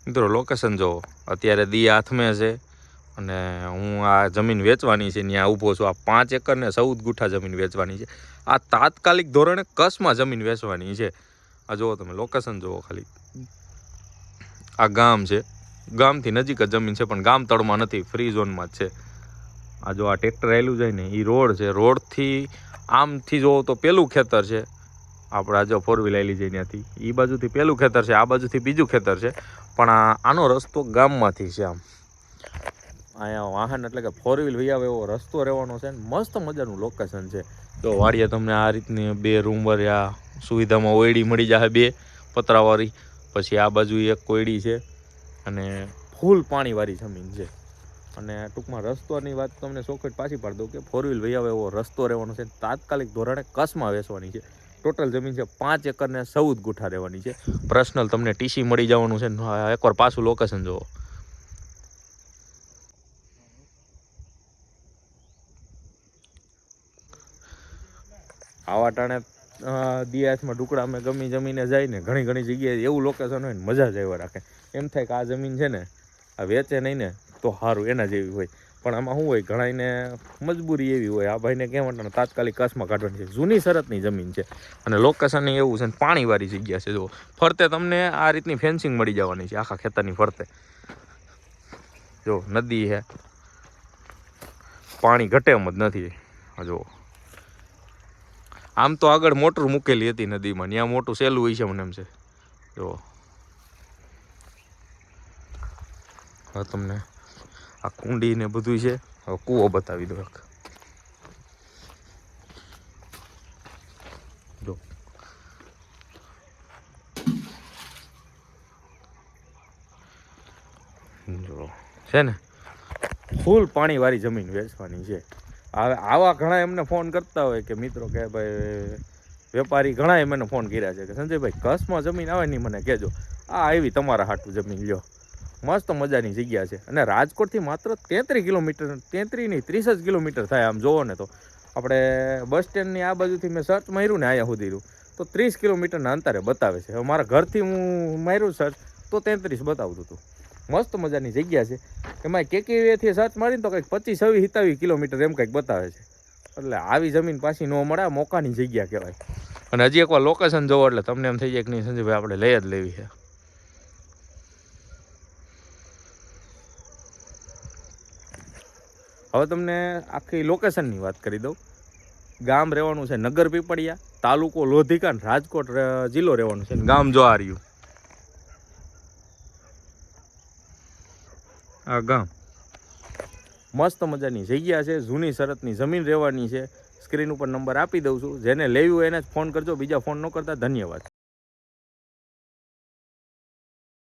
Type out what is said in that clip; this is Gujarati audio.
મિત્રો લોકેશન જુઓ, અત્યારે દી હાથમાં છે અને હું આ જમીન વેચવાની છે ત્યાં ઊભો છું. આ 5 એકર ને 14 ગુઠા જમીન વેચવાની છે. આ તાત્કાલિક ધોરણે કચ્છમાં જમીન વેચવાની છે. આ જુઓ તમે લોકેશન જુઓ ખાલી. આ ગામ છે, ગામથી નજીક જ જમીન છે પણ ગામ તળમાં નથી, ફ્રી ઝોનમાં જ છે. આ જો આ ટ્રેક્ટર આવેલું જાય ને એ રોડ છે. રોડથી આમથી જોવો તો પેલું ખેતર છે આપણા, જો 4 વ્હીલ આવેલી જાય ત્યાંથી એ બાજુથી પેલું ખેતર છે, આ બાજુથી બીજું ખેતર છે. પણ આનો રસ્તો ગામમાંથી છે. આમ અહીંયા વાહન એટલે કે 4 વ્હીલ વહી આવે એવો રસ્તો રહેવાનો છે. મસ્ત મજાનું લોકેશન છે. તો વાડીએ તમને આ રીતની 2 રૂમ વર્યા સુવિધામાં ઓયડી મળી જાય, 2 પતરાવાળી. પછી આ બાજુ એક કોયડી છે અને ફૂલ પાણીવાળી જમીન છે. અને ટૂંકમાં રસ્તોની વાત તમને ચોખટ પાછી પાડી દઉં કે 4 વ્હીલ વહી આવે એવો રસ્તો રહેવાનો છે. તાત્કાલિક ધોરણે કચ્છમાં વેચવાની છે. ટોટલ જમીન છે 5 એકર ને 14 ગુઠા રહેવાની છે. પર્સનલ તમને ટીસી મળી જવાનું છે. એકવાર પાછું લોકેશન જુઓ. આવા ટાણે દિયાસમાં ટુકડા અમે ગમી જમીને જાય ને ઘણી જગ્યાએ એવું લોકેશન હોય ને મજા જ આવ્યા રાખે. એમ થાય કે આ જમીન છે ને આ વેચે નહીં ને તો સારું, એના જેવી હોય. પણ આમાં શું હોય, ઘણાને મજબૂરી એવી હોય. આ ભાઈને કહેવાય તાત્કાલિક કચ્છમાં કાઢવાની છે. જૂની શરતની જમીન છે અને લોકેશન એવું છે ને પાણીવાળી જગ્યા છે. જો ફરતે તમને આ રીતની ફેન્સિંગ મળી જવાની છે આખા ખેતરની ફરતે. જો નદી છે, પાણી ઘટે એમ જ નથી. જો આમ તો આગળ મોટર મૂકેલી હતી નદીમાં, ત્યાં મોટું સહેલું હોય છે મને એમ છે. જો હવે તમને આ કુંડી ને બધું છે. હવે કૂવો બતાવી દો એક. જો જો છે ને ફૂલ પાણીવાળી જમીન વેચવાની છે. હવે આવા ઘણા એમને ફોન કરતા હોય કે મિત્રો કે ભાઈ વેપારી ઘણા એમને ફોન કર્યા છે કે સંજયભાઈ કચ્છમાં જમીન આવે નહીં મને કહેજો. આ આવી તમારા હાટું જમીન લ્યો, મસ્ત મજાની જગ્યા છે. અને રાજકોટથી માત્ર 33 કિલોમીટર, 33 નહીં 30 જ કિલોમીટર થાય. આમ જોવો ને તો આપણે બસ સ્ટેન્ડની આ બાજુથી મેં સર્ચ માર્યું ને અહીંયા સુધીનું તો 30 કિલોમીટરના અંતરે બતાવે છે. હવે મારા ઘરથી હું માર્યું સર્ચ તો 33 બતાવતું હતું. મસ્ત મજાની જગ્યા છે. એમાં કેકેવીથી સર્ચ મારીને તો કંઈક 25-27 કિલોમીટર એમ કંઈક બતાવે છે. એટલે આવી જમીન પાછી ન મળે, મોકાની જગ્યા કહેવાય. અને હજી એકવાર લોકેશન જોવો એટલે તમને એમ થઈ જાય કે નહીં સંજયભાઈ આપણે લઈ જ લેવી છે. હવે તમને આખી લોકેશનની વાત કરી દઉં. ગામ રહેવાનું છે નગર પીપળિયા, તાલુકો લોધિકા, રાજકોટ જિલ્લો રહેવાનું છે. ગામ જો આ રહ્યું, આ ગામ. મસ્ત મજાની જગ્યા છે, જૂની શરતની જમીન રહેવાની છે. સ્ક્રીન ઉપર નંબર આપી દઉં છું, જેને લેવી હોય એને જ ફોન કરજો, બીજા ફોન ન કરતા. ધન્યવાદ.